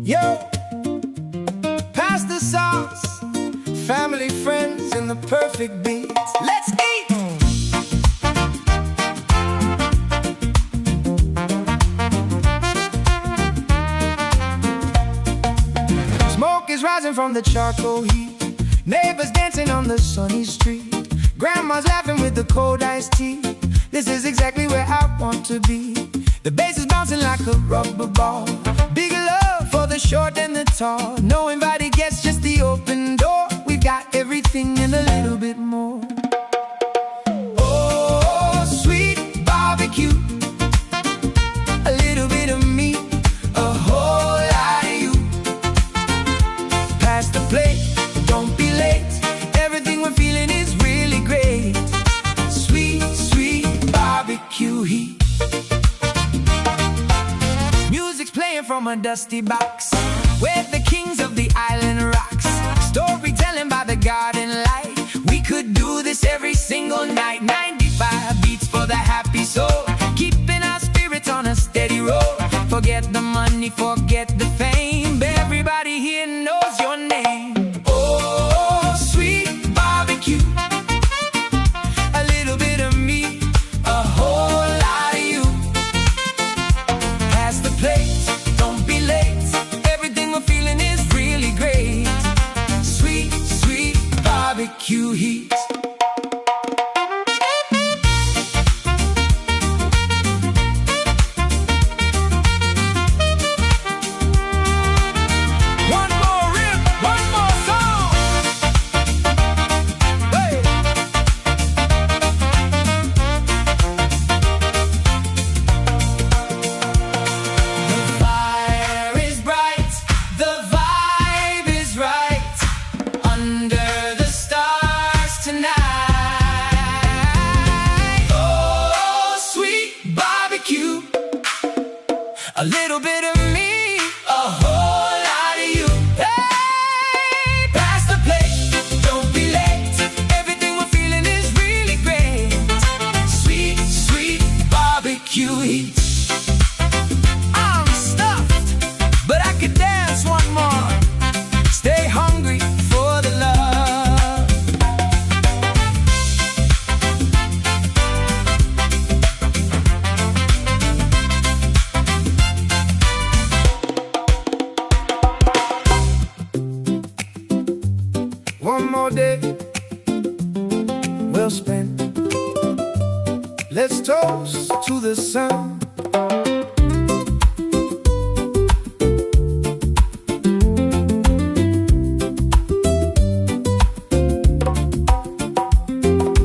Yo, pass the sauce. Family, friends, and the perfect beats. Let's eat! Smoke is rising from the charcoal heat. Neighbors dancing on the sunny street. Grandma's laughing with the cold iced tea. This is exactly where I want to be. The bass is bouncing like a rubber ball. Big love for the short and the tall. No invited guests, just the open door. We've got everything and a little bit more. Oh, sweet barbecue. A little bit of me, a whole lot of you. Pass the plate, don't be late. Everything we're feeling is really great. Sweet, sweet barbecue heat. Music's playing from a dusty box, where the kings of the island rocks. Storytelling by the garden light. We could do this every single night. 95 beats for the happy soul, keeping our spirits on a steady roll. Forget the money, forget the fame. Everybody here knows your name. Oh, sweet barbecue. A little bit of me, a whole lot of you. Pass the plate, don't be late. Everything we're feeling is really great. Sweet, sweet barbecue heat. One more rip, one more song. Hey. The fire is bright, the vibe is right, under the stars tonight. Oh, sweet barbecue. A little bit of me, a whole lot of you. Hey, pass the plate, don't be late. Everything we're feeling is really great. Sweet, sweet barbecue heat. I'm stuffed, but I could dance one more. Stay hungry for the love. One more day well spent. Let's toast to the sun.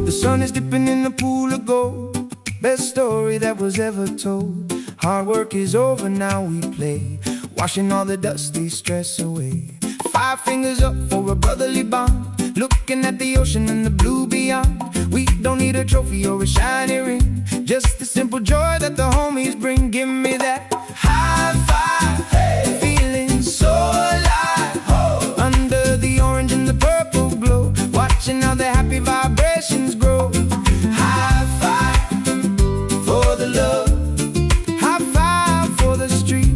The sun is dipping in the pool of gold. Best story that was ever told. Hard work is over, now we play, washing all the dusty stress away. 5 fingers up for a brotherly bond, looking at the ocean and the blue beyond. We don't need a trophy or a shiny ring, just the simple joy that the homies bring. Give me that high five, hey. Feeling so alive, oh. Under the orange and the purple glow, watching how the happy vibrations grow. High five for the love, high five for the street.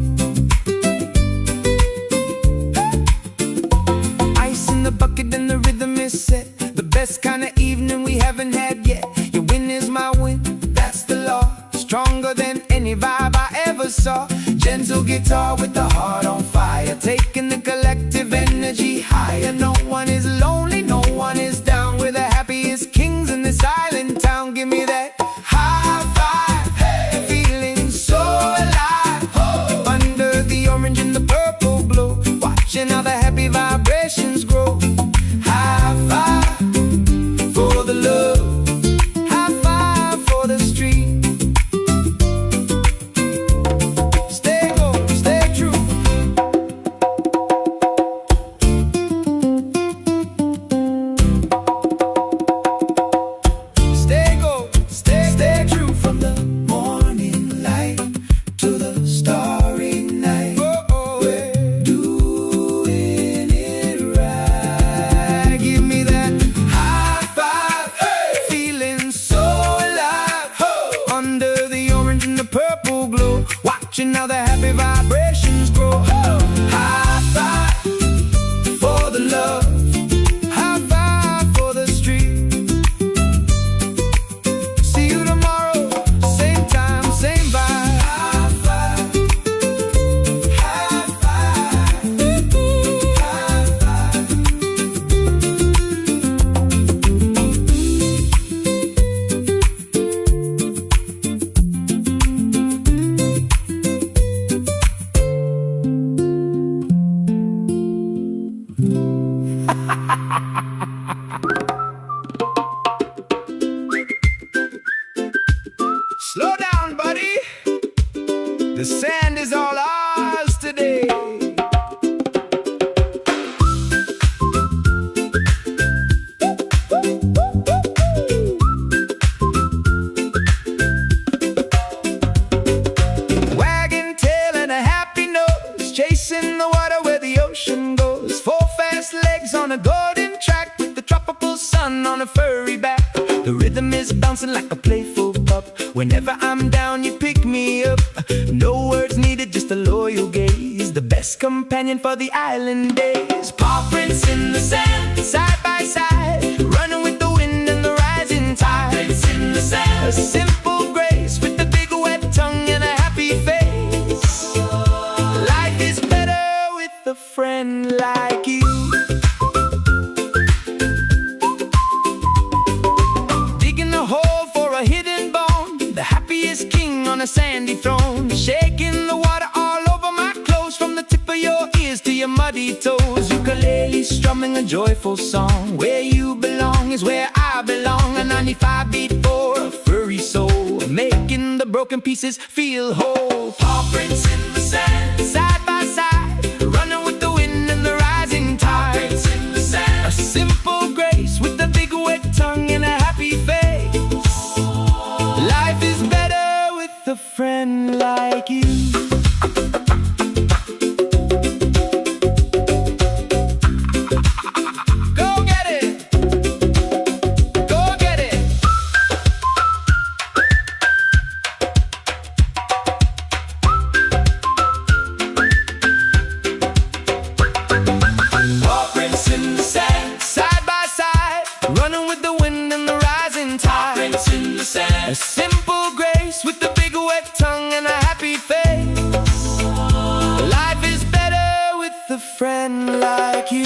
Ice in the bucket and the rhythm is set. The best kind of evening we haven't had yet. Your win is my win, that's the law. Stronger than any vibe I ever saw. Gentle guitar with the heart on fire, taking the collective energy higher. No one is lonely, no one is down. We're the happiest kings in this island town. Give me that high five, hey. Feeling so alive, oh. Under the orange and the purple glow, watching how the happy vibrations grow. High five for the love, high five for the street. Stay gold, stay true. Stay gold, stay true. From the morning light to the starry night. Oh, we're doing it right. Give me that high five, hey. Feeling so alive, oh. Under the orange and the purple glow, watching how the happy vibrations grow. Oh. High The sand is all ours today. Wagging tail and a happy nose, chasing the water where the ocean goes. Four fast legs on a golden track with the tropical sun on a furry back. The rhythm is bouncing like a playful pup. Whenever I'm down, you pick me up. No words needed, just a loyal gaze. The best companion for the island days. Paw prints in the sand, side by side, running with the wind and the rising tide. Paw prints in the sand, a simple grace with a big wet tongue and a happy face. Life is better with a friend like you. On a sandy throne, shaking the water all over my clothes, from the tip of your ears to your muddy toes. Ukulele strumming a joyful song. Where you belong is where I belong. A 95 beat for a furry soul, making the broken pieces feel whole. Paw prints in the sand, side by side, running with the wind and the rising tide. Paw prints in the sand, a simple grace with a big wet tongue and a happy face. Life is better with a friend like you. Go get it, go get it. Paw prints in the sand, side by side, running with the wind and the rising tide. Paw prints in the sand, a simple grace with the big wet tongue and a happy face. Life is better with a friend like you.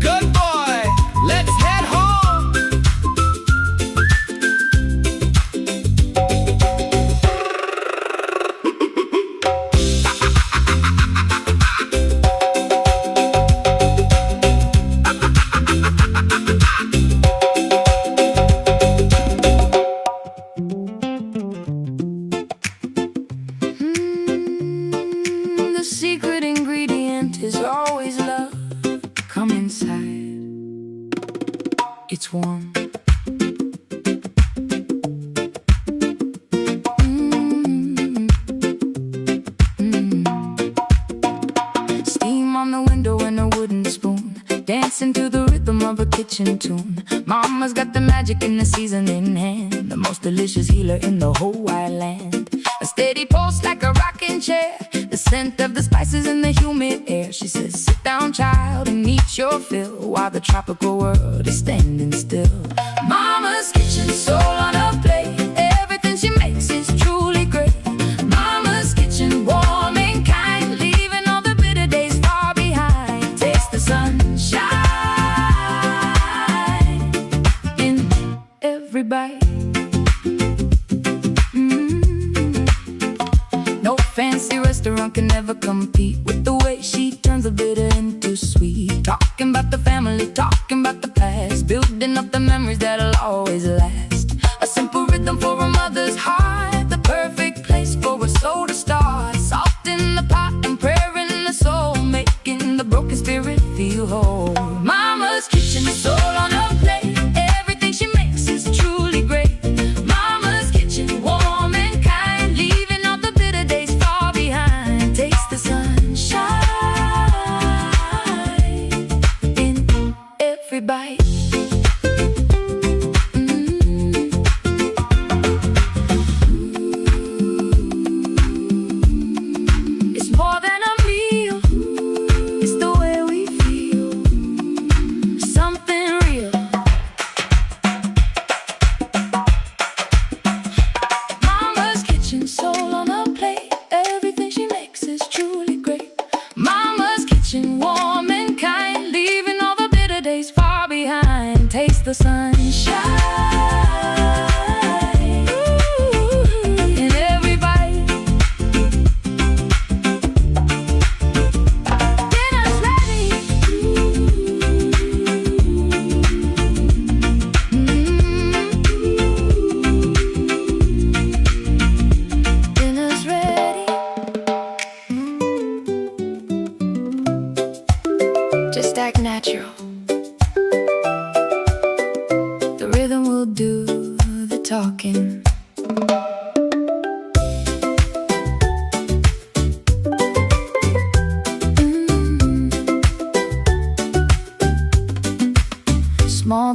Good boy, let's head home. Is always love. Come inside, it's warm. Steam on the window and a wooden spoon, dancing to the rhythm of a kitchen tune. Mama's got the magic in the seasoning hand, the most delicious healer in the whole wide land. A steady pulse like a rocking chair, the scent of the spices in the humid air. She says, sit down, child, and eat your fill, while the tropical world is standing still. Mama's kitchen, soul on a plate, everything she makes is truly great. Mama's kitchen, warm and kind, leaving all the bitter days far behind. Taste the sunshine in every bite. No fancy restaurant can ever compete with the way she turns the bitter into sweet. Talking about the family, talking about the past, building up the memories that'll always last. A simple rhythm for a mother's heart, the perfect place for a soul to start. Salt in the pot and prayer in the soul, making the broken spirit feel whole. Mama's kitchen, soul on a plate, everything she makes is truly great. Mama's kitchen, warm and kind, leaving all the bitter days far behind. Taste the sunshine in every bite. It's more than a meal, it's the way we feel, something real. Mama's kitchen, soul on a plate, everything she makes is truly great. Mama's kitchen, warm and kind, leaving all the bitter days far behind. Taste the sunshine in every bite. Dinner's ready.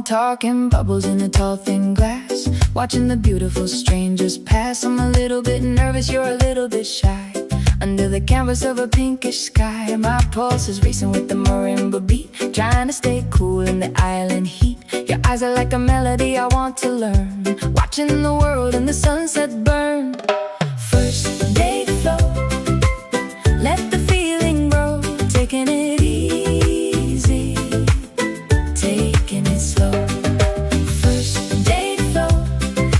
Small talk and bubbles in a tall thin glass. Watching the beautiful strangers pass. I'm a little bit nervous, you're a little bit shy. Under the canvas of a pinkish sky, my pulse is racing with the marimba beat. Trying to stay cool in the island heat. Your eyes are like a melody I want to learn. Watching the world and the sunset burn. First day to flow, let the feeling grow. Taking it easy, taking it slow. First day to flow,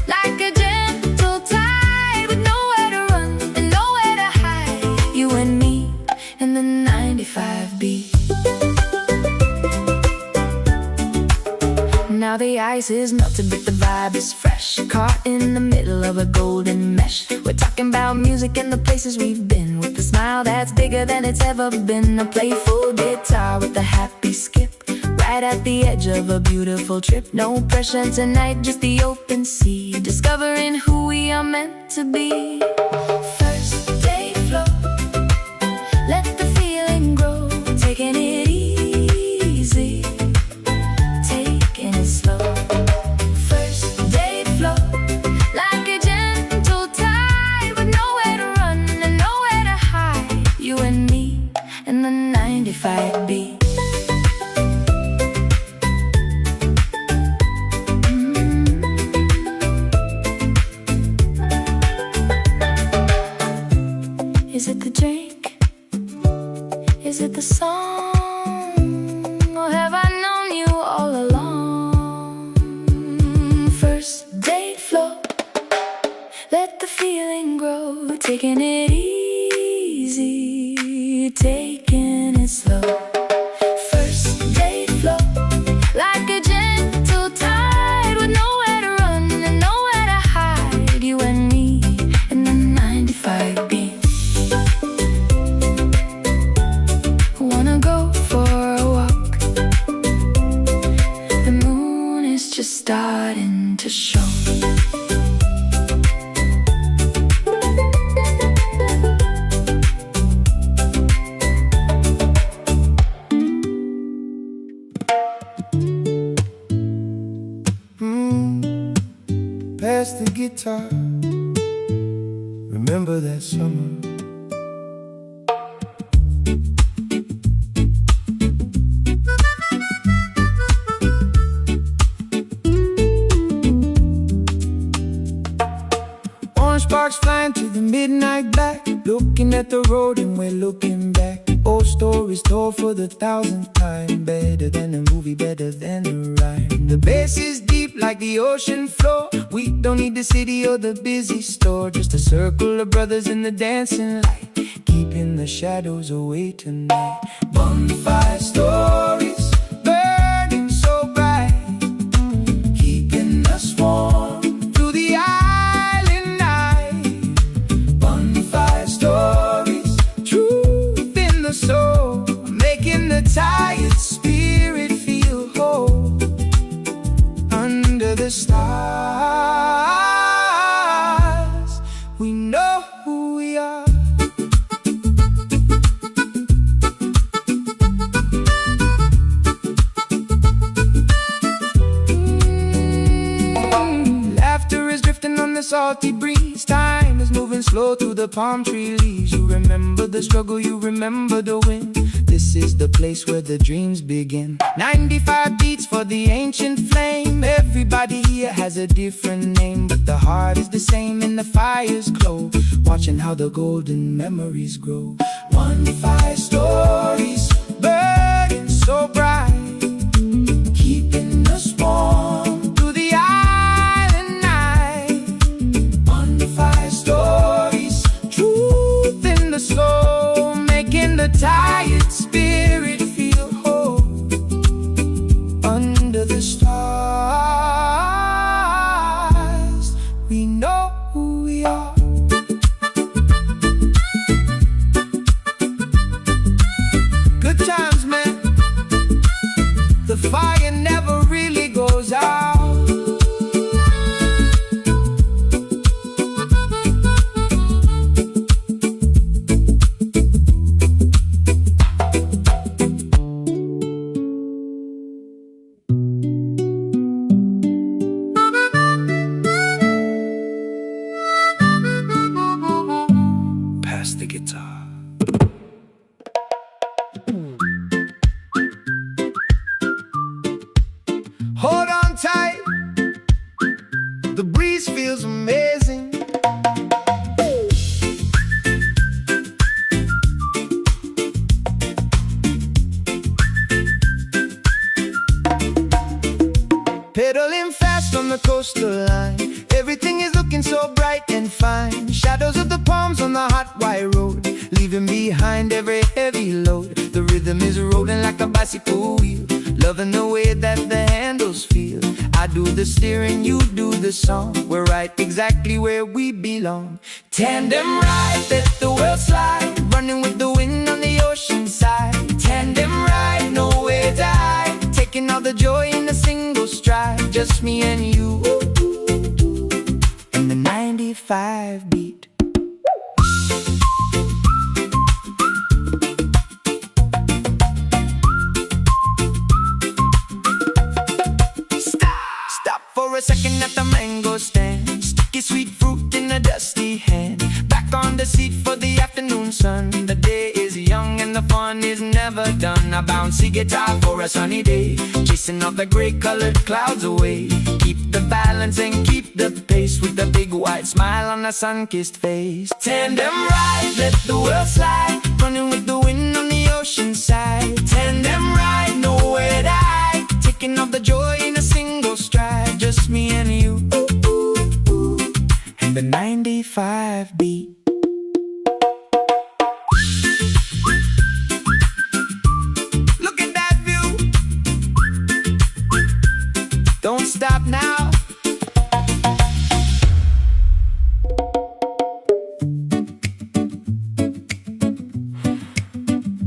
like a gentle tide, with nowhere to run and nowhere to hide. You and me and the 95 beat. Now the ice is melted but the vibe is fresh. Caught in the middle of a golden mesh. We're talking about music and the places we've been, with a smile that's bigger than it's ever been. A playful guitar with a happy skip, right at the edge of a beautiful trip. No pressure tonight, just the open sea, discovering who we are meant to be. First day flow, let the feeling grow. Taking it easy, taking it slow. First day flow, like a gentle tide, with nowhere to run and nowhere to hide. You and me and the 95 beat. Is it the drink? Is it the song? Or have I known you all along? First date flow, let the feeling grow. Taking it easy, taking it slow. First date flow, like a gentle tide, with nowhere to run and nowhere to hide. You and me and the 95 beat. Wanna go for a walk, the moon is just starting to show. Pass the guitar. Remember that summer. Orange sparks flying to the midnight black. Looking at the road and we're looking back. Old stories told for the 1,000th time. Better than a movie, better than a rhyme. The bass is deep like the ocean floor. We don't need the city or the busy store. Just a circle of brothers in the dancing light, keeping the shadows away tonight. Bonfire stories burning so bright, keeping us warm through the island night. Bonfire stories, truth in the soul, making the tired spirit feel whole. Under the stars, we know who we are. Laughter is drifting on the salty breeze. Time is moving slow through the palm tree leaves. You remember the struggle, you remember the win. This is the place where the dreams begin. 95 beats for the ancient flame. Everybody here has a different name, but the heart is the same and the fires glow. Watching how the golden memories grow. 1-5 stories burning so bright, keeping us warm through the island night. 1-5 stories, truth in the soul, making the tired spirit feel whole. Under the stars, we know who we are. Good times, man. The fire never really goes out. coastal line. Everything is looking so bright and fine. Shadows of the palms on the hot white road, leaving behind every heavy load. The rhythm is rolling like a bicycle wheel, loving the way that the handles feel. I do the steering, you do the song. We're right exactly where we belong. Tandem ride, let the world slide, running with the wind on the ocean side. Tandem ride, nowhere to hide, taking all the joy in a single stride. Just me and you, and the 95 beat. Stop for a second at the mango stand, sticky sweet fruit in a dusty hand. Back on the seat for the afternoon sun. The day is young and the fun is never done. A bouncy guitar for a sunny day, chasing all the gray colored clouds away. Keep the balance and keep the pace, with a big white smile on a sun-kissed face. Tandem ride, let the world slide, running with the wind on the ocean side. Tandem ride, nowhere to hide, taking all the joy in a single stride. Just me and you, and the 95 beat. Look at that view, don't stop now.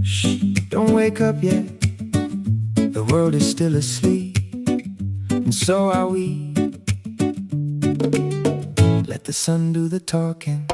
Shh, don't wake up yet, the world is still asleep, and so are we. Let the sun do the talking.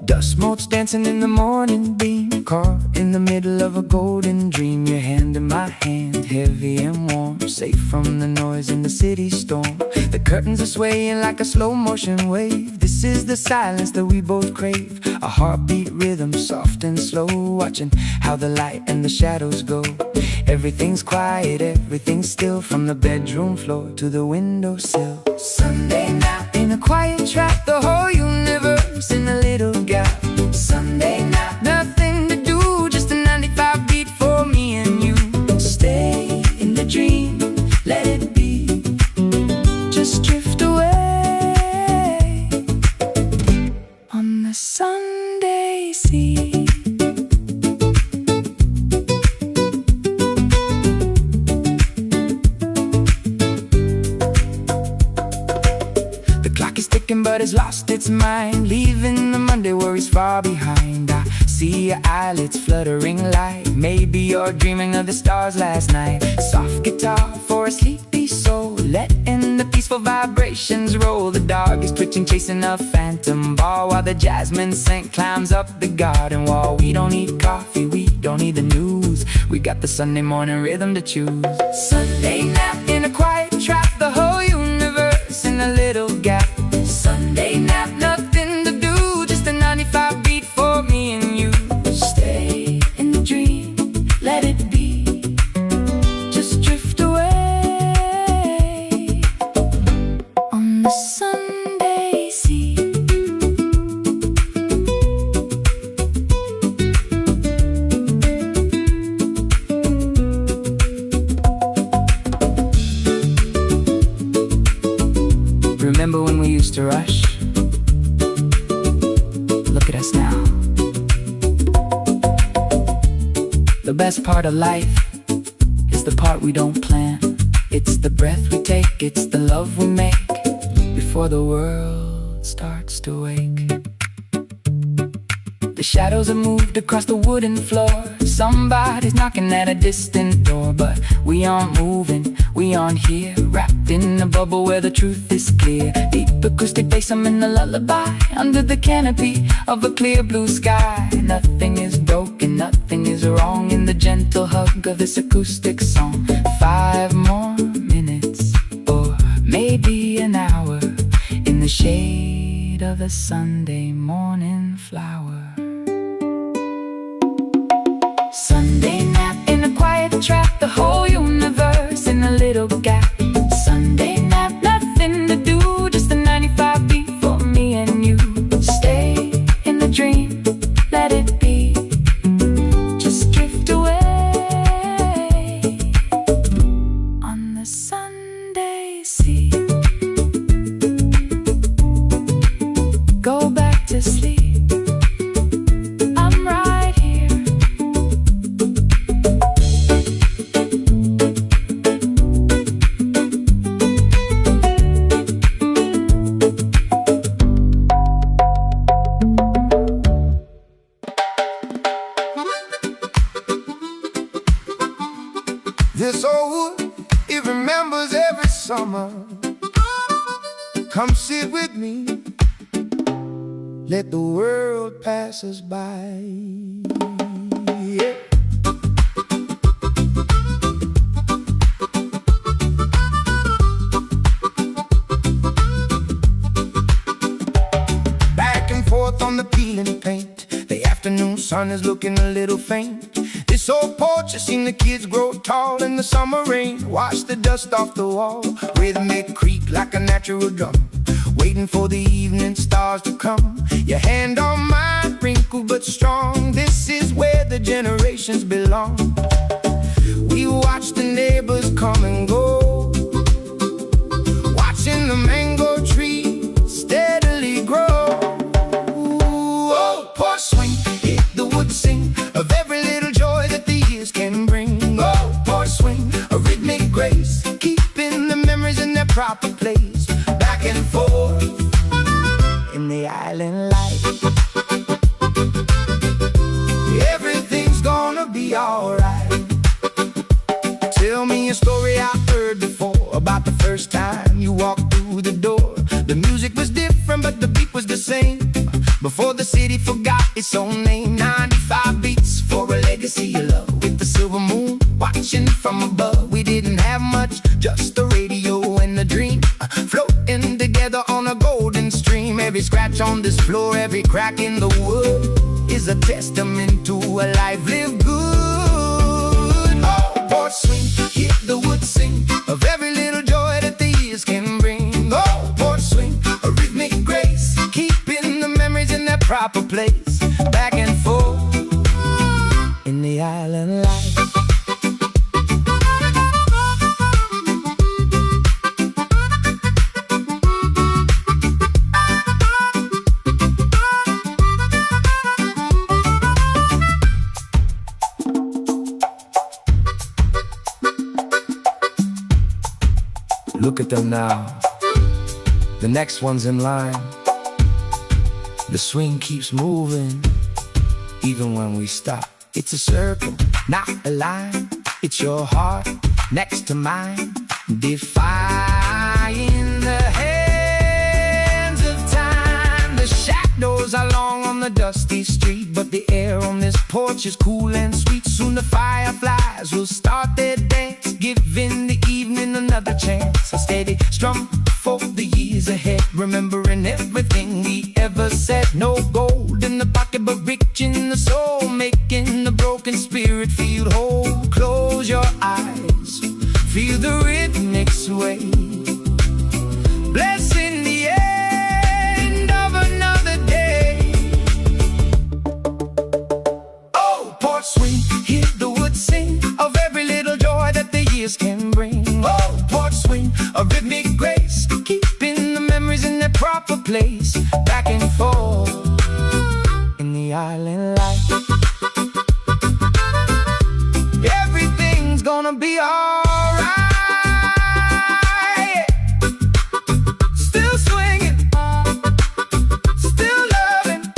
Dust motes dancing in the morning beam, caught in the middle of a golden dream. Your hand in my hand, heavy and warm, safe from the noise in the city storm. The curtains are swaying like a slow motion wave. This is the silence that we both crave, a heartbeat rhythm, soft and slow, watching how the light and the shadows go. Everything's quiet, everything's still, from the bedroom floor to the windowsill. Sunday night in a quiet trap, the whole universe in a little gap. Sunday night, nothing to do, just a 95 beat for me and you. Stay in the dream, let it be, just drift away on the Sunday sea. The clock is ticking but it's lost its mind, leaving the Monday worries far behind. I see your eyelids fluttering light, maybe you're dreaming of the stars last night. Soft guitar for a sleepy soul, let in the peaceful vibrations roll. The dog is twitching, chasing a phantom ball, while the jasmine scent climbs up the garden wall. We don't need coffee, we don't need the news, we got the Sunday morning rhythm to choose. Sunday nap in a quiet trap, the whole universe in a little gap. Sunday nap, nothing to do, just a 95 beat for me and you. Stay in the dream, let it be, just drift away on the Sunday sea. Remember when we used to rush? Look at us now. The best part of life is the part we don't plan. It's the breath we take, it's the love we make, before the world starts to wake. The shadows have moved across the wooden floor, somebody's knocking at a distant door. But we aren't moving, we aren't here, wrapped in a bubble where the truth is clear. Deep acoustic bass, I'm in a lullaby, under the canopy of a clear blue sky. Nothing is broken, nothing is wrong, in the gentle hug of this acoustic song. 5 more minutes, or maybe an hour, in the shade of a Sunday morning flower. Sunday nap in a quiet trap, the whole universe in a little gap. Sunday nap, nothing to do, just a 95 beat for me and you. Stay in the dream, This old wood, it remembers every summer. Come sit with me, let the world pass us by. Yeah. Back and forth on the peeling paint, the afternoon sun is looking a little faint. This old porch has seen the kids grow tall in the summer rain. Wash the dust off the wall, rhythmic creak like a natural drum, waiting for the evening stars to come. Your hand on mine, wrinkled but strong. This is where the generations belong. We watch the neighbors come and go, watching the mango tree steadily grow. Ooh, oh, porch swing, hit the wood, sing of every little joy that the years can bring. Oh, porch swing, a rhythmic grace, keeping the memories in their proper place. Back and forth in the island light, everything's gonna be alright. Tell me a story I heard before, about the first time you walked through the door. The music was different but the beat was the same, before the city forgot its own name. 95 beats for a legacy of love, with the silver moon watching from above. We didn't have much, just a radio and a dream, floating together on a golden stream. Every scratch on this floor, every crack in the wood, is a testament to a life lived good. Oh, porch swing, hit the wood, sing of every little joy that the years can bring. Oh, porch swing, a rhythmic grace, keeping the memories in their proper place. Back and forth in the island life. Look at them now, the next one's in line. The swing keeps moving, even when we stop. It's a circle, not a line. It's your heart next to mine, defying the hands of time. The shadows are long on the dusty street, but the air on this porch is cool and sweet. Soon the fireflies will start their dance, giving the evening another chance. A steady strum for the years ahead, remembering everything we ever said. No gold in the pocket, but rich in the soul, making the broken spirit feel whole. Close your eyes, feel the rhythmic sway, blessing the end of another day. Oh, porch swing, hit the wood, sing of every little joy that the years can bring. Oh, porch swing, a rhythmic grace, keeping the memories in their proper place. Back and forth in the island life, everything's gonna be alright. Still swinging, still loving.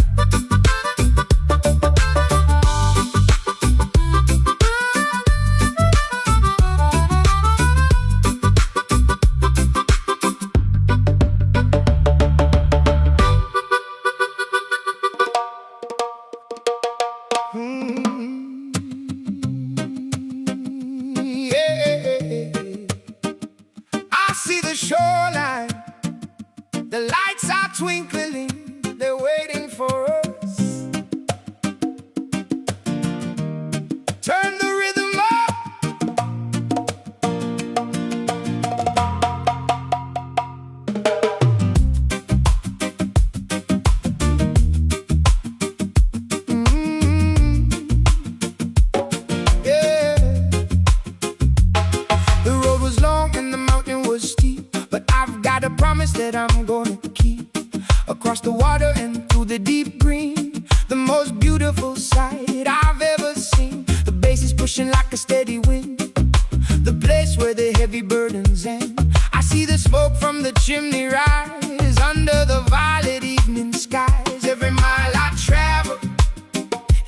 I see the shoreline, the lights are twinkling, they're waiting for us. Turn the rhythm up, yeah. The road was long and the mountain was steep, but I've got a promise that I'm gonna keep. Across the water and through the deep green, the most beautiful sight I've ever seen. The bass is pushing like a steady wind, the place where the heavy burdens end. I see the smoke from the chimney rise under the violet evening skies. Every mile I travel,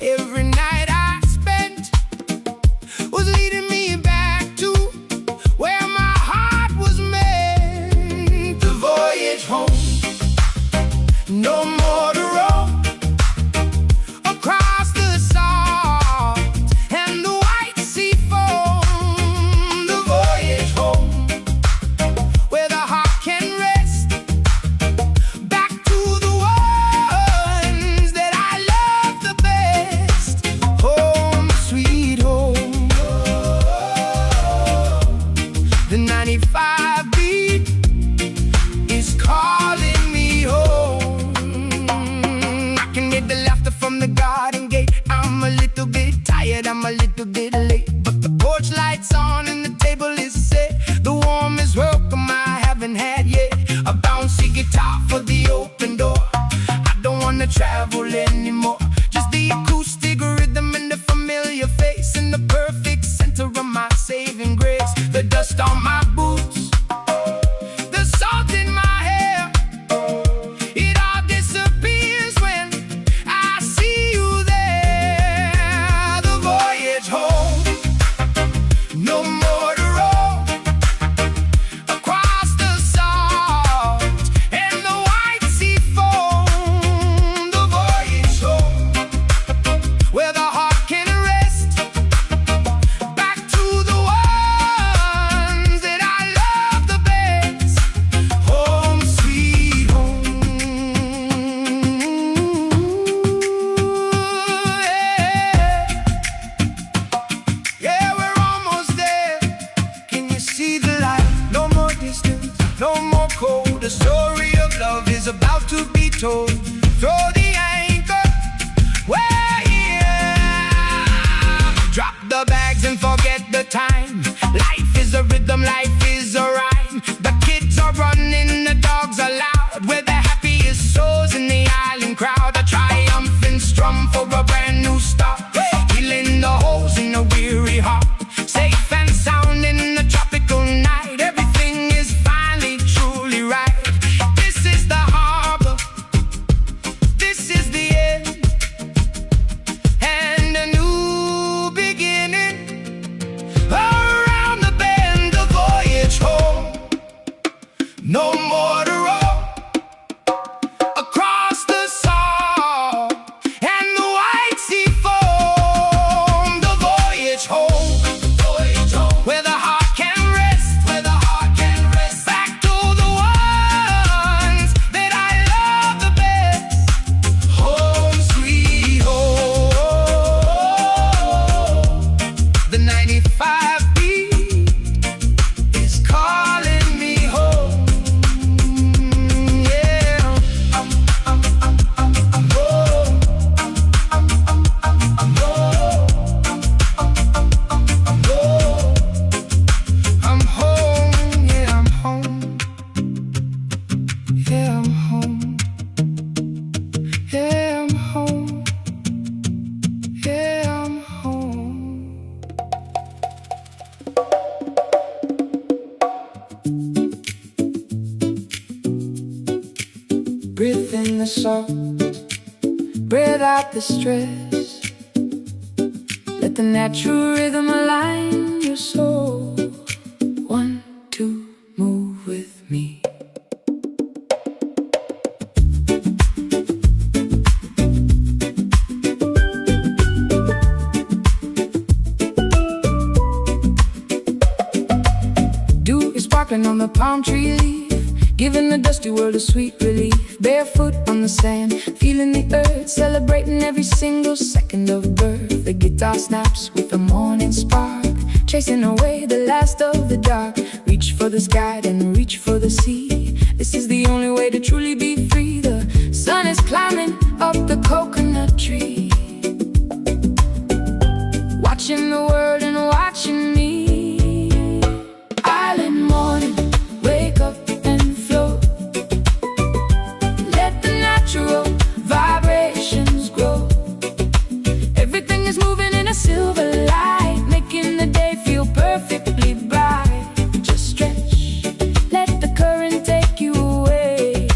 every night I spent, was leading me back to little late, but the porch light's on and the table is set. The warmest welcome I haven't had yet. A bouncy guitar for the open door. I don't wanna travel anymore. Just the acoustic rhythm and the familiar face and the perfect center of my saving grace. The dust on my boots, the salt in my hair, it all disappears when I see you there. The voyage home, no more to roam across the salt and the white sea foam. The voyage home, where the heart can rest, back to the ones that I love the best. Home sweet home. Yeah, we're almost there. Can you see the light? No more distance, no more cold. The story of love is about to be told. Throw the anchor, we're here. Drop the bags and forget the time. Life is a rhythm, life is a rhyme. The kids are running, the dogs are loud. We're the happiest souls in the island crowd. A triumphant strum for a brand new start. Healing the holes in a weary heart. Safe and sound in the tropical night. Everything is finally truly right. This is the harbor, this is the end, and a new beginning. Around the bend, the voyage home, no more to roam across the salt and the white sea foam. The voyage home, where the heart can rest, back to the ones that I love the best. Home sweet home. The 95 beat is calling me home. Yeah, I'm home. I'm home. I'm home. Yeah, I'm home. Yeah, I'm home. Yeah, I'm home. Yeah, I'm home. Breathe in the salt, breathe out the stress. Let the natural rhythm align your soul. 1, 2, move with me. Dew is sparkling on the palm tree leaf, giving the dusty world a sweet relief. Barefoot on the sand, feeling the earth, celebrating every single second of birth. The guitar snaps with the morning spark, chasing away the last of the dark. Reach for the sky, then reach for the sea. This is the only way to truly be free. The sun is climbing up the coconut tree, watching the world and watching me. Island morning, wake up and float. Let the natural vibrations grow. Everything is moving in a silver light, making the day feel perfectly bright. Just stretch, let the current take you away.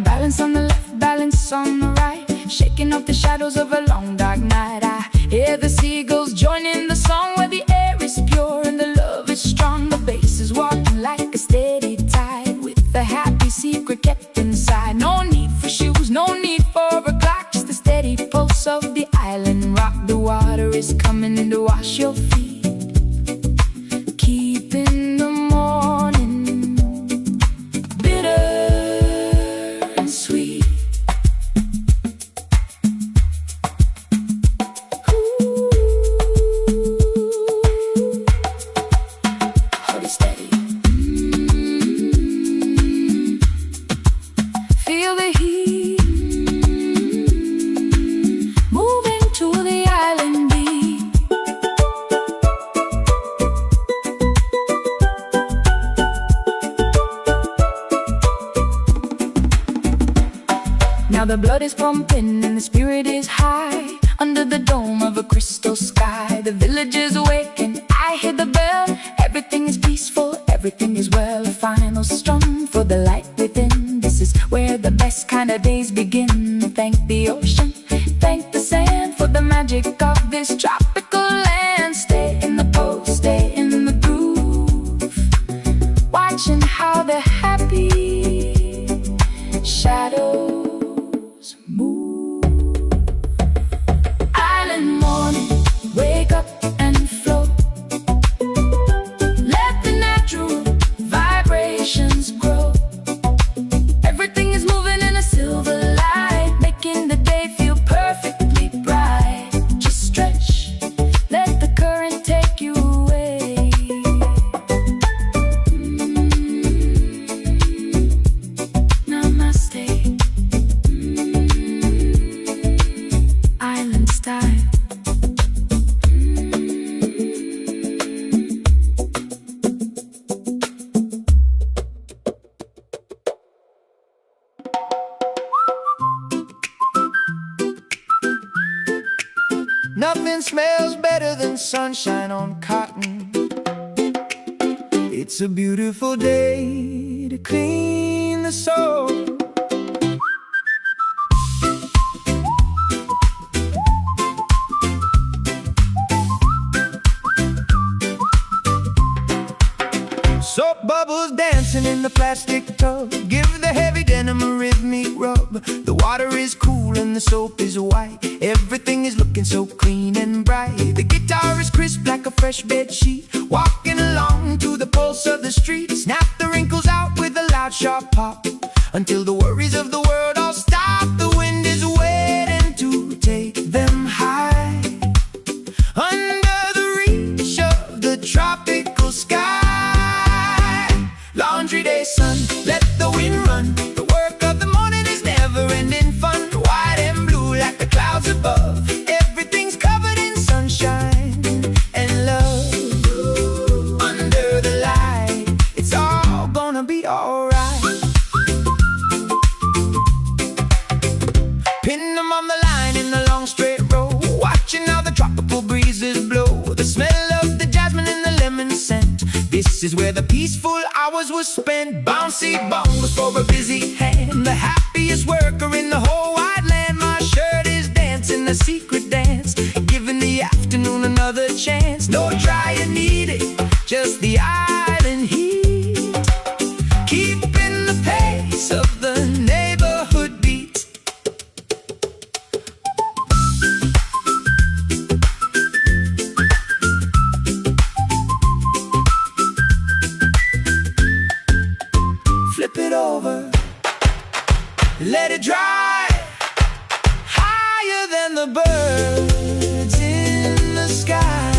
Balance on the left, balance on the right, shaking off the shadows of a long dark night. I hear the seagulls joining the song, where the air is pure and the love is strong. The bass is walking like a steady tide, with a happy secret kept inside. No need for shoes, no need for a clock, just the steady pulse of the island rock. The water is coming in to wash your feet, keeping the morning bitter and sweet. Hold it steady. Feel the heat moving to the island beat. the blood is pumping and the spirit is high. Under the dome of a crystal sky, the village is awake and I hear the bell. Everything is peaceful, everything is well. A final strum for the light within. This is where the best kind of days begin. Thank the ocean, thank the sand for the magic of this tropical land. Stay in the pose, stay in the groove, watching how the happy shadows move. Island morning, wake up and flow. Let the natural vibrations grow. Everything is moving in a silver light, making the day feel perfectly bright. Just stretch, let the current take you away. Namaste. Island style. Nothing smells better than sunshine on cotton. It's a beautiful day to clean the soul. Soap bubbles dancing in the plastic tub. Give the heavy denim a rhythmic rub. The water is cool and the soap is white. Everything is looking so clean and bright. The guitar is crisp like a fresh bed sheet. Walking along to the pulse of the street. Snap the wrinkles out with a loud sharp pop, until the worries of the world all stop. The wind is waiting to take them high, under the reach of the tropical sky. Laundry day sun, let the wind run. The work of the morning is never-ending fun. White and blue like the clouds above. Everything's covered in sunshine and love. Under the light, it's all gonna be alright. Pin them on the line in the long straight row, watching how the tropical breezes blow. The smell of the jasmine and the lemon scent. This is where the peaceful hours were spent. Bouncy bongos for a busy hand. The happiest worker in the whole wide land. My shirt is dancing a secret dance, giving the afternoon another chance. No dryer needed, just the island heat, keeping the pace of the neighborhood beat. Flip it over, let it dry, higher than the birds in the sky.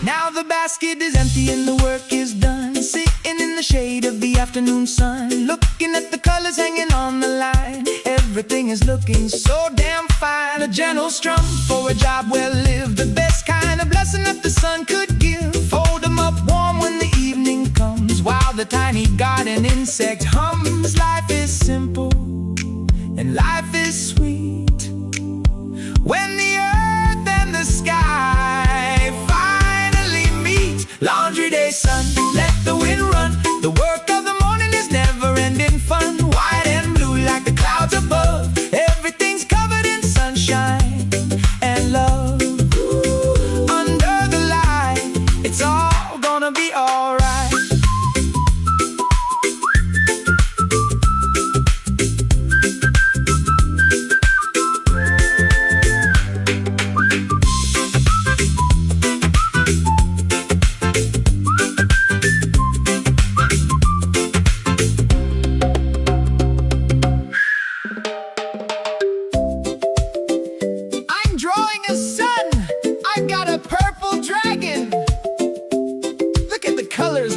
Now the basket is empty and the work is done. Sitting in the shade of the afternoon sun, looking at the colors hanging on the line. Everything is looking so damn fine. A gentle strum for a job well lived, the best kind of blessing that the sun could give. Fold them up warm when the evening comes, while the tiny garden insect hums. Life is simple and life is sweet when the earth and the sky finally meet. Laundry day sun, let the wind run. The work of the morning is never-ending fun. White and blue like the clouds above. Everything's covered in sunshine and love. Under the light, it's all gonna be alright.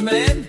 Man,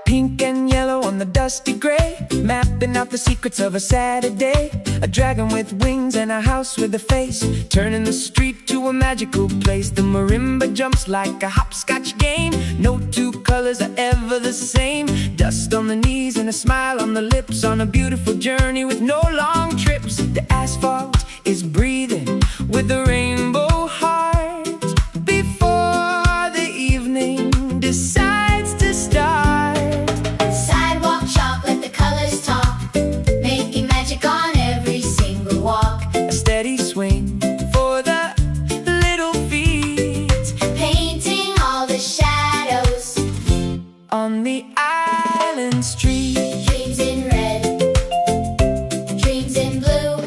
pink and yellow on the dusty gray, mapping out the secrets of a Saturday. A dragon with wings and a house with a face, turning the street to a magical place. The marimba jumps like a hopscotch game. No two colors are ever the same. Dust on the knees and a smile on the lips, on a beautiful journey with no long trips. The asphalt is breathing with a rainbow heart before the evening decides to start. Sidewalk chalk, let the colors talk, making magic on every single walk. A steady swing for the little feet, Painting all the shadows on the island street. Dreams in red, dreams in blue.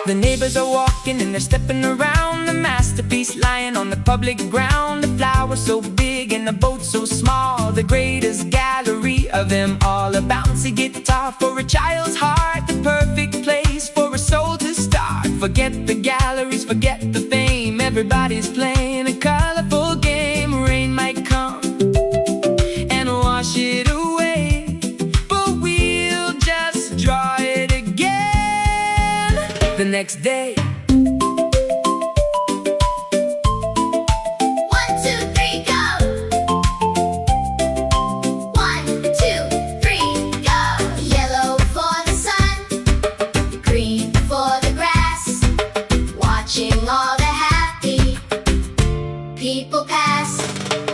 The neighbors are walking and they're stepping around the masterpiece lying on the public ground. The flowers so big and the boat so small, the greatest gallery of them all. A bouncy guitar for a child's heart, the perfect place for a soul to start. Forget the galleries, forget the fame, everybody's playing a colorful game. Rain might come and wash it away, but we'll just draw it again the next day. 1, 2, 3, go! 1, 2, 3, go! Yellow for the sun, green for the grass, watching all the happy people pass.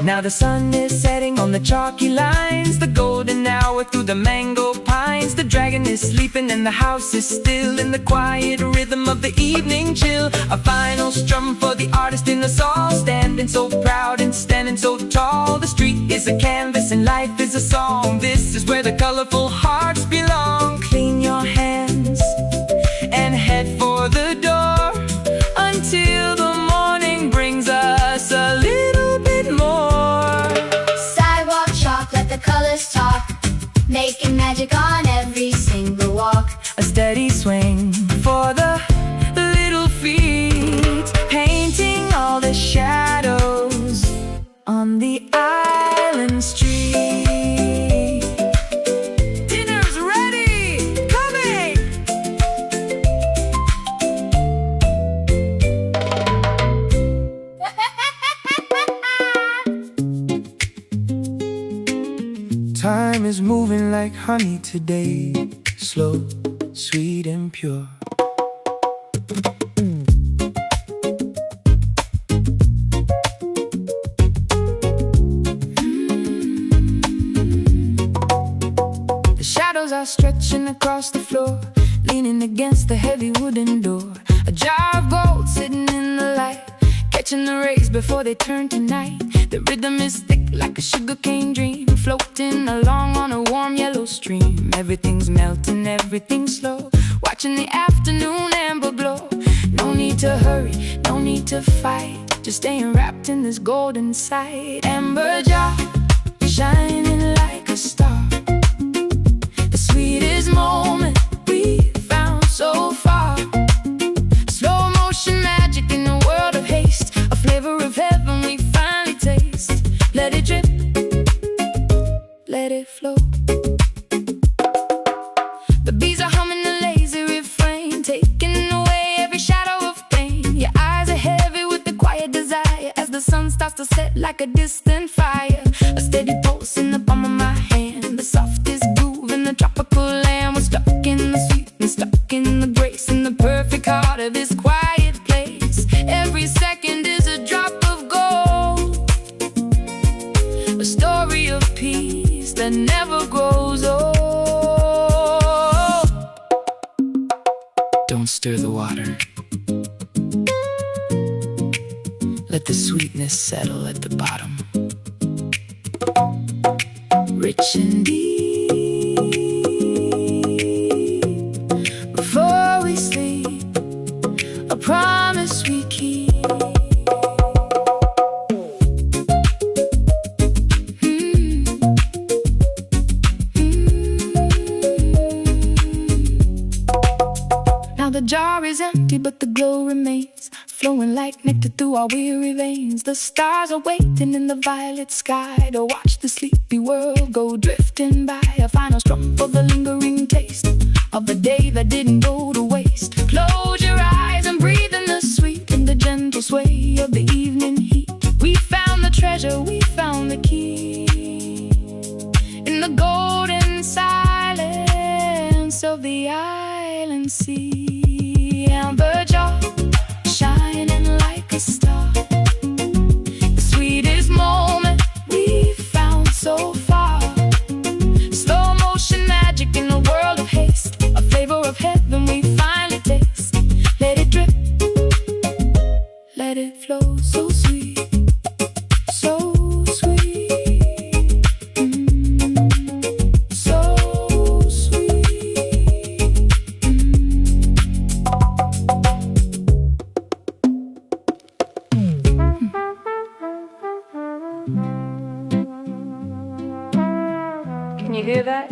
Now the sun is setting on the chalky lines, the golden hour through the mango pines. The dragon is sleeping and the house is still, in the quiet rhythm of the evening chill. A final strum for the artist in us all, standing so proud and standing so tall. The street is a canvas and life is a song. This is where the colorful hearts belong. Clean your hands and head for the door until the morning brings us a little bit more. Sidewalk chalk, let the colors talk, making magic on every single walk. A steady swing for the little feet, painting all the shadows on the island street. Dinner's ready, coming! Time is moving like honey today, slow, sweet and pure. The shadows are stretching across the floor, leaning against the heavy wooden door. A jar of gold sitting in the light, catching the rays before they turn to night. The rhythm is thick like a sugarcane dream, floating along on a warm yellow stream. Everything's melting, everything's slow, watching the afternoon amber glow. No need to hurry, no need to fight, just staying wrapped in this golden sight. Amber jar, shining like a star, the sweetest moment we found so far. Slow motion magic in a world of haste, a flavor of heaven we finally taste. Let it drip, let it flow. The bees are humming a lazy refrain, taking away every shadow of pain. Your eyes are heavy with the quiet desire, as the sun starts to set like a distant fire. A steady pulse in the palm of my hand, the softest groove in the tropical land. We're stuck in the sweetness, stuck in the grace, in the perfect heart of this quiet place. Every second is a drop of gold, a story of peace that never grows old. Don't stir the water, let the sweetness settle at the bottom. Rich and deep, before we sleep, a promise we keep. Now the jar is empty, but the glow remains. flowing like nectar through our weary veins. The stars are waiting in the violet sky to watch the sleepy world go drifting by. A final strum for the lingering taste of the day that didn't go to waste. Close your eyes and breathe in the sweet and the gentle sway of the evening heat. We found the treasure, we found the key in the golden silence of the island sea. Amber jaw shining like a star, the sweetest moment we've found so far. Slow motion magic in a world of haste, a flavor of heaven we finally taste. Let it drip, let it flow, so sweet, so sweet, so sweet. Can you hear that?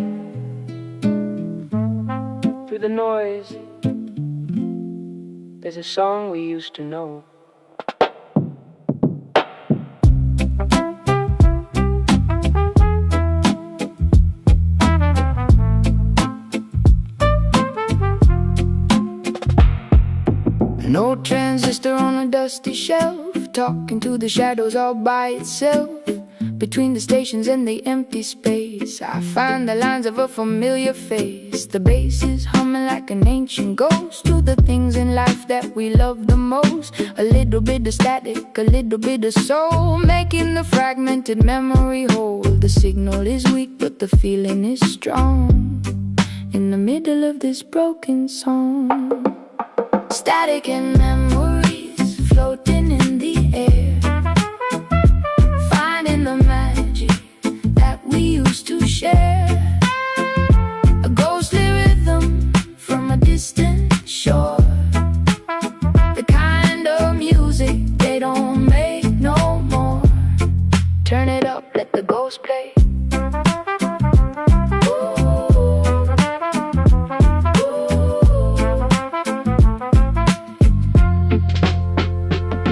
Through the noise, there's a song we used to know. An old transistor on a dusty shelf, talking to the shadows all by itself. Between the stations and the empty space, I find the lines of a familiar face. The bass is humming like an ancient ghost to the things in life that we love the most. A little bit of static, a little bit of soul, making the fragmented memory whole. The signal is weak, but the feeling is strong in the middle of this broken song. Static and memories floating in the air, finding the magic that we used to share. A ghostly rhythm from a distant shore, the kind of music they don't make no more. Turn it up, let the ghost play.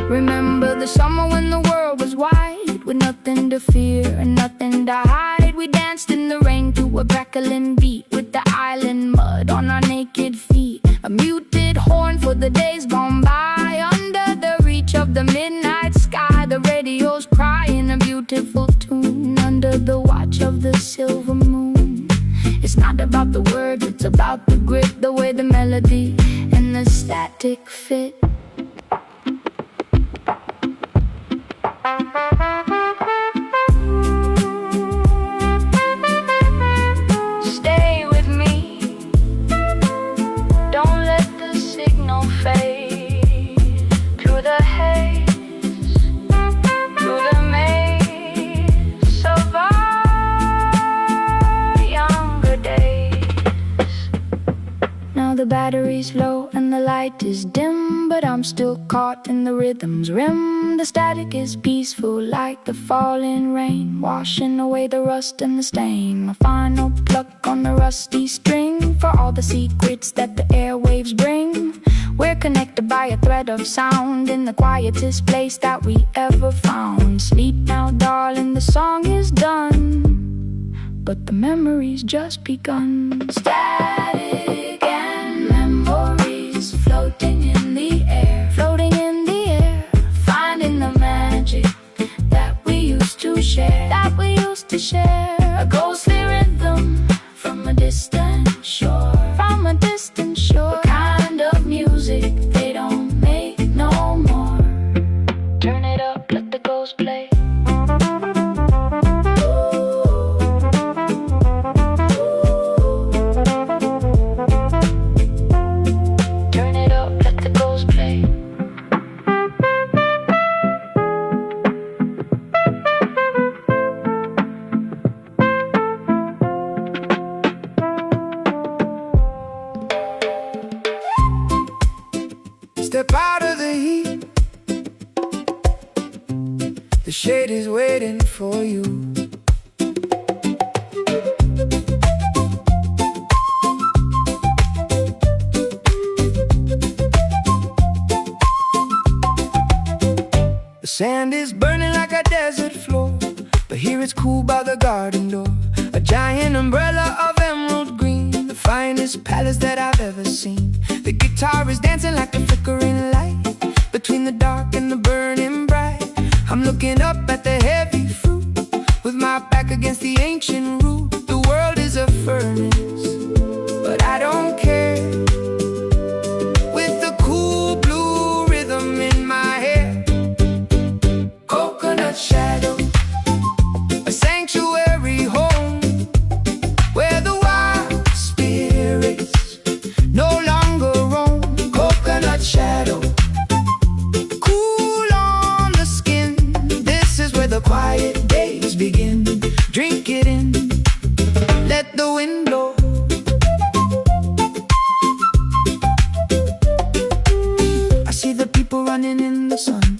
Remember the summer when the world was wide, with nothing to fear and nothing to hide. We danced in the rain to a crackling beat, with the island mud on our naked feet. A muted horn for the days gone by, under the reach of the midnight sky. The radio's crying a beautiful tune, under the watch of the silver moon. It's not about the words, it's about the grit, the way the melody and the static fit. Stay with me, don't let the signal fade. Through the haze, through the maze of our younger days. Now the battery's low and the light is dim, but I'm still caught in the rhythm's rim. The static is peaceful like the falling rain, washing away the rust and the stain. My final pluck on the rusty string, for all the secrets that the airwaves bring. We're connected by a thread of sound, in the quietest place that we ever found. Sleep now, darling, the song is done, but the memory's just begun. Static and memories floating in the air, floating in the air, finding the magic that we used to share, that we used to share. A ghostly rhythm from a distant shore, from a distant shore. The kind of music they don't make no more. Turn it up, let the ghost play. Turn it up, let the ghost play. Step out of the heat, the shade is waiting for you. the garden door. A giant umbrella of emerald green, the finest palace that I've ever seen. The guitar is dancing like a flickering light between the dark and the burning bright. I'm looking up at the heavy fruit with my back against the ancient root. The world is a furnace, but I don't care. With the cool blue rhythm in my hair, coconut shadow, a sanctuary home where the wild spirits no longer roam. Coconut shadow, cool on the skin. This is where the quiet days begin. Drink it in, let the wind blow. I see the people running in the sun,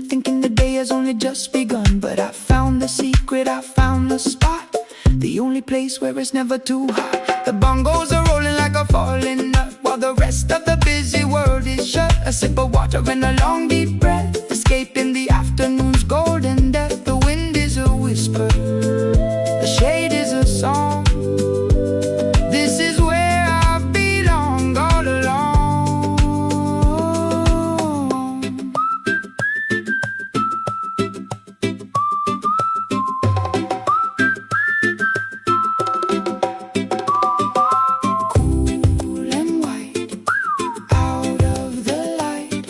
thinking the day has only just begun. But I found the secret, I found the spot, the only place where it's never too hot. The bongos are rolling like a falling nut, while the rest of the busy world is shut. A sip of water and a long deep breath, escaping the afternoon's golden death. The wind is a whisper, the shade is a song. This is where I belong all along. Cool and white, out of the light,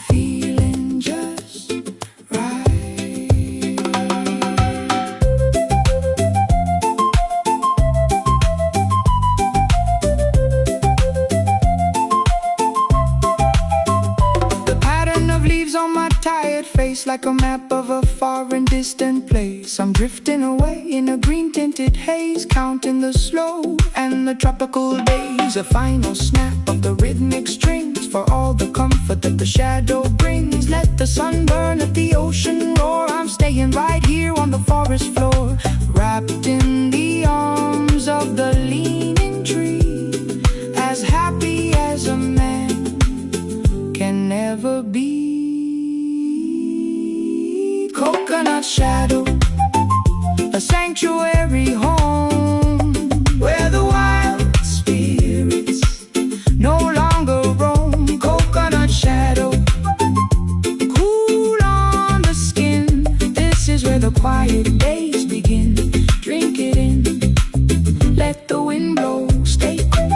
feeling just right. The pattern of leaves on my tired face, like a map of a far and distant place. I'm drifting away in a green tinted haze, counting the slow and the tropical days. A final snap of the rhythmic strings for all the comfort that the shadow brings. Let the sun burn, let the ocean roar. I'm staying right here on the forest floor, wrapped in the arms of the leaning tree, as happy as a man can never be. Coconut shadow, a sanctuary home where the wild spirits no longer roam. Coconut shadow, cool on the skin. This is where the quiet days begin. Drink it in, let the wind blow. Stay cool,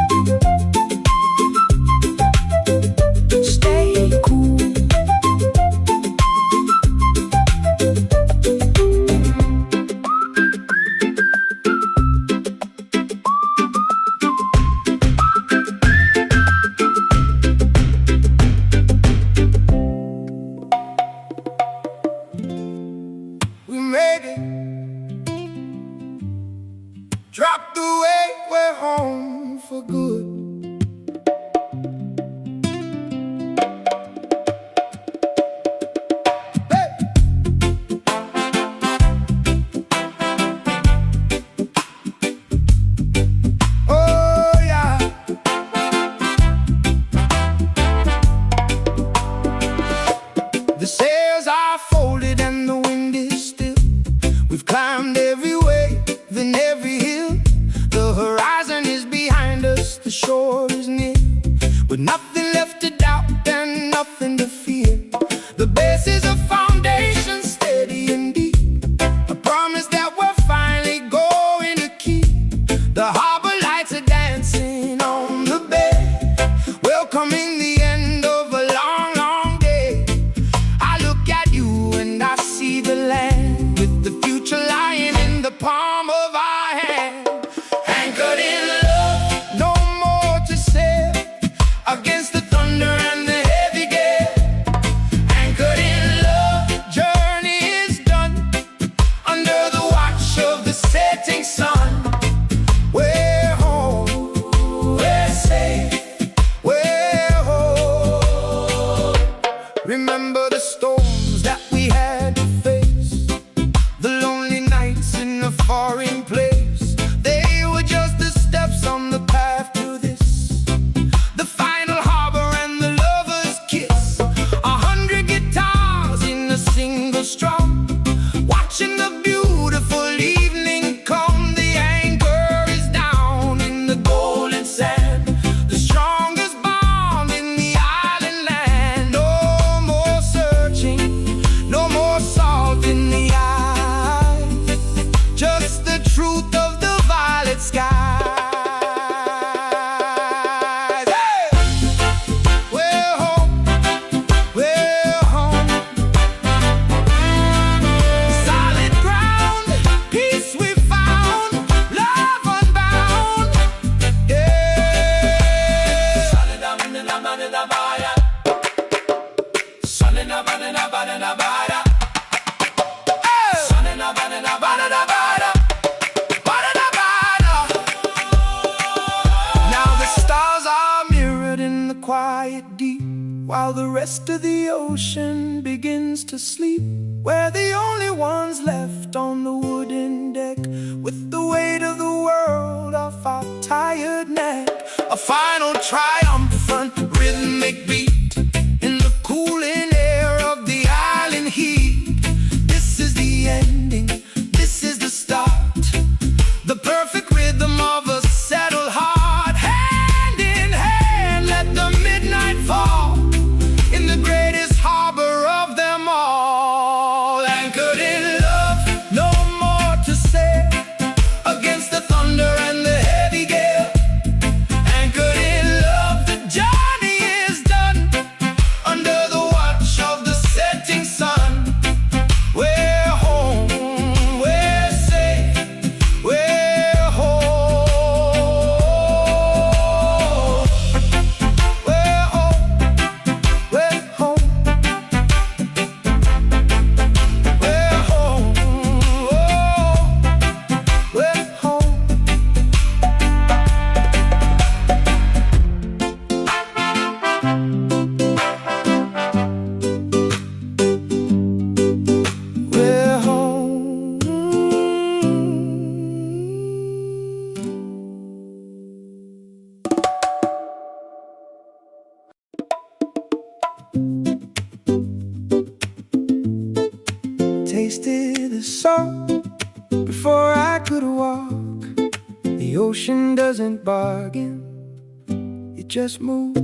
stay cool. We made it, dropped the weight, we're home for good. Hey! Oh yeah. The sails are folded and the wind is still. We've climbed every wave and every hill. The horizon is behind us, the shore is near, with nothing left to doubt and nothing to fear. The base is a foundation steady and deep, a promise that we're finally going to keep. The harbor lights are dancing on the bay, welcoming the end of a long, long day. I look at you and I see the land, with the future lying in the palm of our hand. Anchored in love, no more to say, against the thunder and the heavy gale. Anchored in love, journey is done, under the watch of the setting sun. We're home, we're safe, we're home. Remember the storms that we had to face, the lonely nights in a foreign place. They were just the steps on the path to this, the final harbor and the lover's kiss. 100 guitars in a single strum, watching the beautiful evening truth of the violet skies. Hey! We're home, we're home. Solid ground, peace we found, love unbound. Yeah. Now the stars are mirrored in the quiet deep, while the rest of the ocean begins to sleep. We're the only ones left on the wooden deck, with the weight of the world off our tired neck. A final triumphant rhythmic beat in the cooling air of the island heat. This is the ending, this is the start, the perfect rhythm of a settled heart. Hand in hand, let the midnight fall in the greatest harbor of them all. Anchored in love, no more to say against the thunder and the heavy gale. Anchored in love, the journey is done under the watch of the setting sun. We're home, we're safe, we're home. We're home, we're home. We're home, oh, we're home. We're home. Tasted the salt before I could walk. The ocean doesn't bargain, it just moves.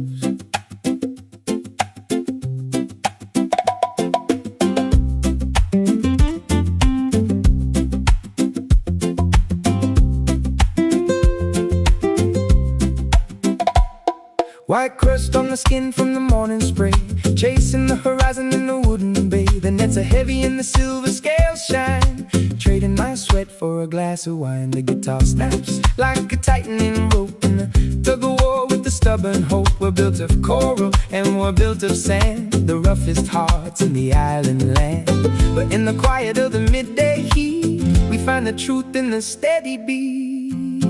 White crust on the skin from the morning spray, chasing the horizon in the wooden bay. The nets are heavy and the silver scales shine, trading my sweat for a glass of wine. The guitar snaps like a tightening rope in the tug of war with the stubborn hope. We're built of coral and we're built of sand, the roughest hearts in the island land. But in the quiet of the midday heat, we find the truth in the steady beat.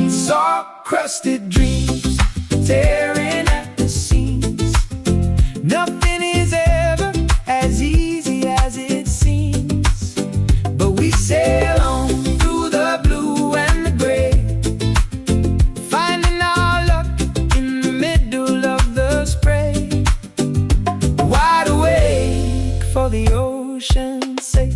Salt-crusted dreams tearing at the seams. Nothing is ever as easy as it seems, but we sail on through the blue and the gray, finding our luck in the middle of the spray. Wide awake for the ocean's sake.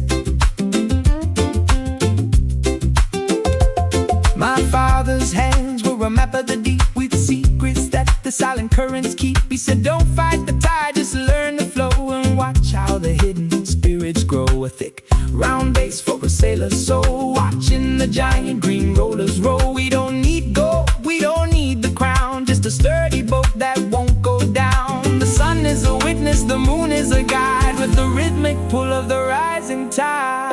My father's hands were a map of the deep, with secrets that the silent currents keep. He said, don't fight the tide, just learn to flow and watch how the hidden spirits grow. A thick round base for a sailor's soul, watching the giant green rollers roll. We don't need gold, we don't need the crown, just a sturdy boat that won't go down. The sun is a witness, the moon is a guide, with the rhythmic pull of the rising tide.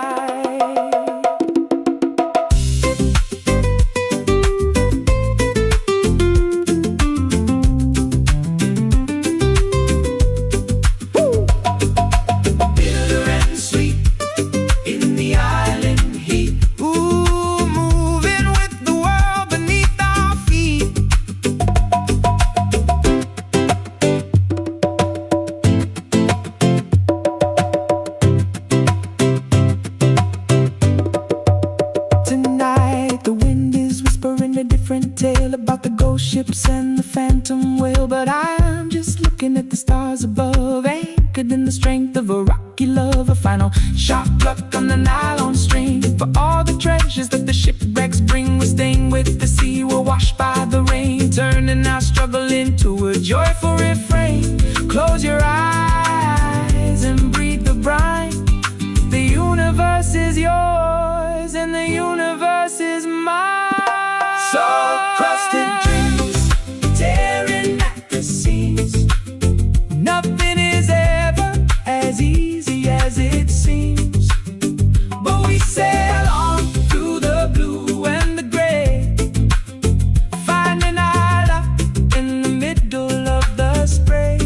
Tale about the ghost ships and the phantom whale, but I'm just looking at the stars above, anchored in the strength of a rocky love. A final sharp pluck on the nylon string, for all the treasures that the shipwrecks bring. We're staying with the sea, we're washed by the rain, turning our struggle into a joyful refrain. Close your eyes and breathe the brine. The universe is yours and the universe universe is mine. Soul-crusted dreams, tearing at the seams. Nothing is ever as easy as it seems. But we sail on through the blue and the gray, finding our love in the middle of the spray.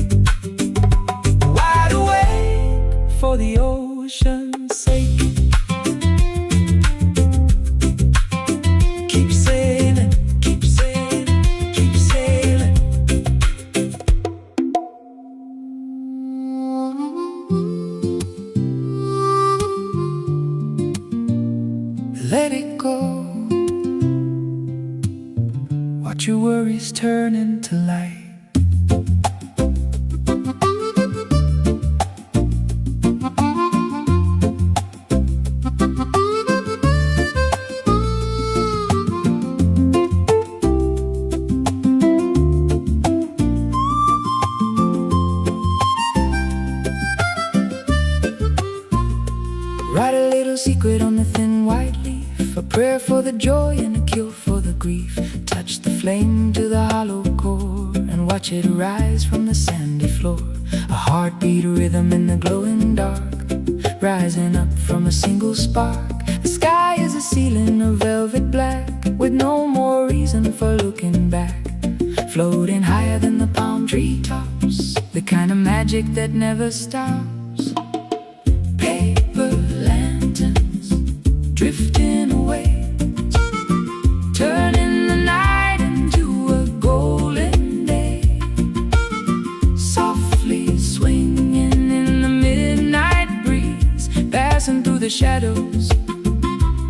Wide awake for the ocean's sake. Keep sailing, keep sailing, keep sailing. Let it go. Watch your worries turn into light. Write a little secret on the thin white leaf, a prayer for the joy and a cure for the grief. Touch the flame to the hollow core and watch it rise from the sandy floor. A heartbeat rhythm in the glowing dark, rising up from a single spark. The sky is a ceiling of velvet black, with no more reason for looking back. Floating higher than the palm tree tops, the kind of magic that never stops. Paper lanterns drifting away, turning the night into a golden day. Softly swinging in the midnight breeze, passing through the shadows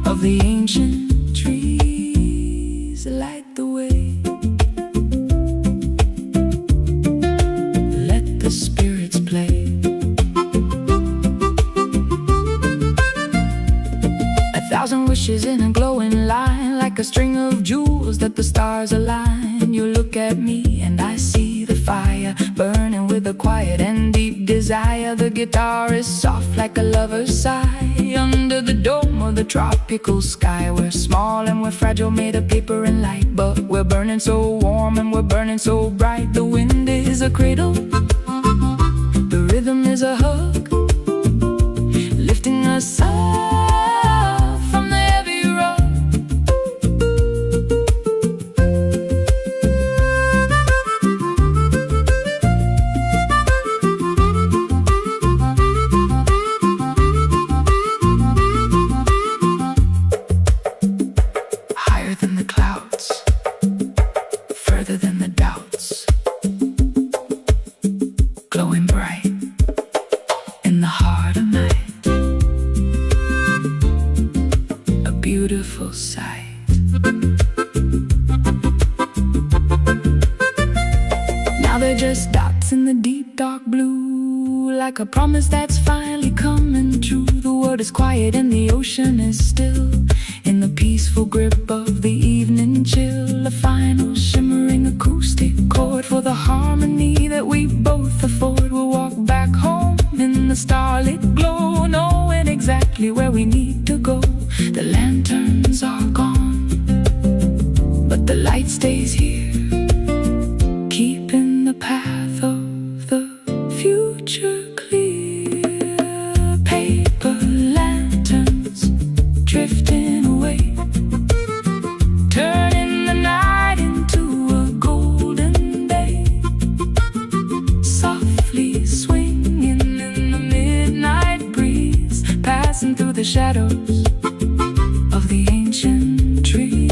of the ancient trees. Light the way. Let the spirits play. Thousand wishes in a glowing line, like a string of jewels that the stars align. You look at me and I see the fire, burning with a quiet and deep desire. The guitar is soft like a lover's sigh, under the dome of the tropical sky. We're small and we're fragile, made of paper and light, but we're burning so warm and we're burning so bright. The wind is a cradle, the rhythm is a hug, lifting us up. Glowing bright in the heart of night, a beautiful sight. Now they're just dots in the deep dark blue, like a promise that's finally coming true. The world is quiet and the ocean is still, in the peaceful grip of the evening chill. A final shimmering acoustic chord for the harmony that we both afford. We'll walk back home in the starlit glow, knowing exactly where we need to go. The lanterns are gone, but the light stays here, keeping the path of the future clear. Paper lanterns drifting away, turning the night into a golden day. Softly swinging in the midnight breeze, passing through the shadows of the ancient trees.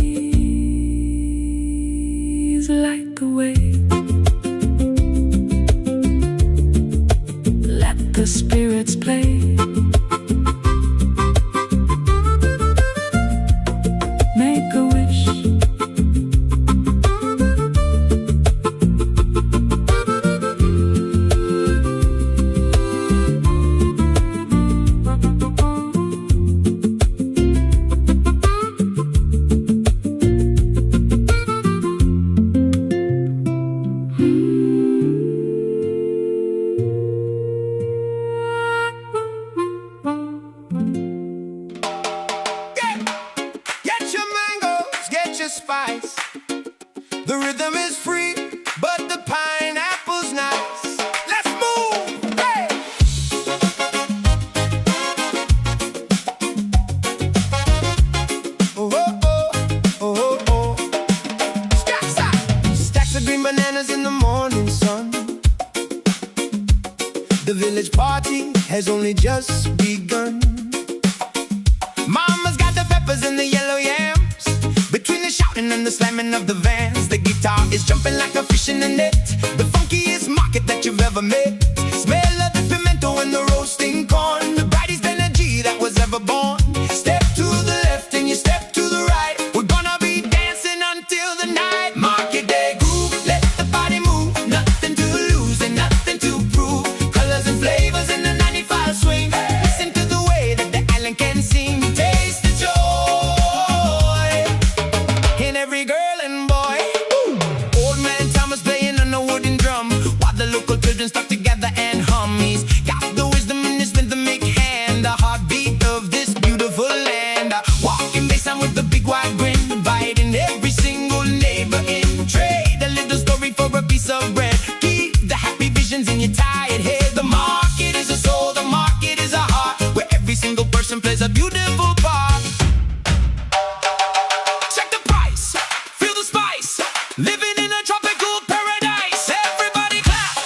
spice. The rhythm is free, but the pineapple's nice. Let's move! Hey! Oh, oh, oh, oh, oh. Stacks of green bananas in the morning sun. The village party has only just begun. Mama's got the peppers and the yellow yams. Between the shouting and the slamming of the vans, the guitar is jumping like a fish in a net. The funkiest market that you've ever met. Smell of the pimento and the roasting corn. The brightest energy that was ever born. Step to the left and you step to the right. We're gonna be dancing until the night. Market day groove, let the body move. Nothing to lose and nothing to prove. Colors and flavors in the 95 swing. Listen to the way that the island can sing. Taste the joy in every girl and boy. Old man Thomas playing on a wooden drum, while the local children stuck together and hum. He's got the wisdom in his rhythmic hand, the heartbeat of this beautiful land. Walking baseline with the big wide grin, inviting every single neighbor in. Trade a little story for a piece of bread. Keep the happy visions in your tired head. The market is a soul, the market is a heart, where every single person plays a beautiful part. Check the price, feel the spice, living in a tropical paradise. Everybody clap.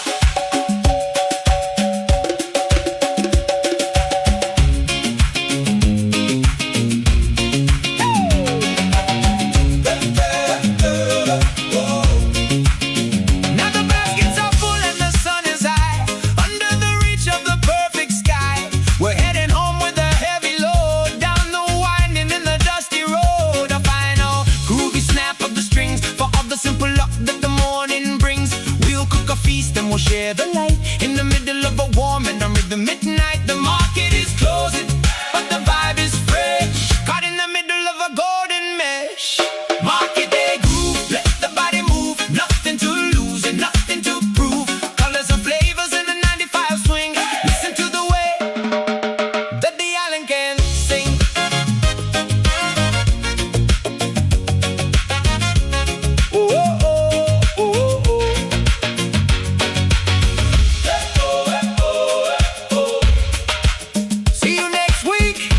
Now the baskets are full and the sun is high, under the reach of the perfect sky. We're heading home with a heavy load, down the winding in the dusty road. A final groovy snap of the strings, for all the simple luck that the morning brings. We'll cook a feast and we'll share the light, in the middle of a warm and unrhythm midnight. The market is closing, but the vibe is fresh, caught in the middle of a golden mesh. Market day groove, let the body move. Nothing to lose and nothing to prove. Colors and flavors in the 95 swing. Listen to the way that the island can sing. Oh, oh, oh, oh, oh. See you next week.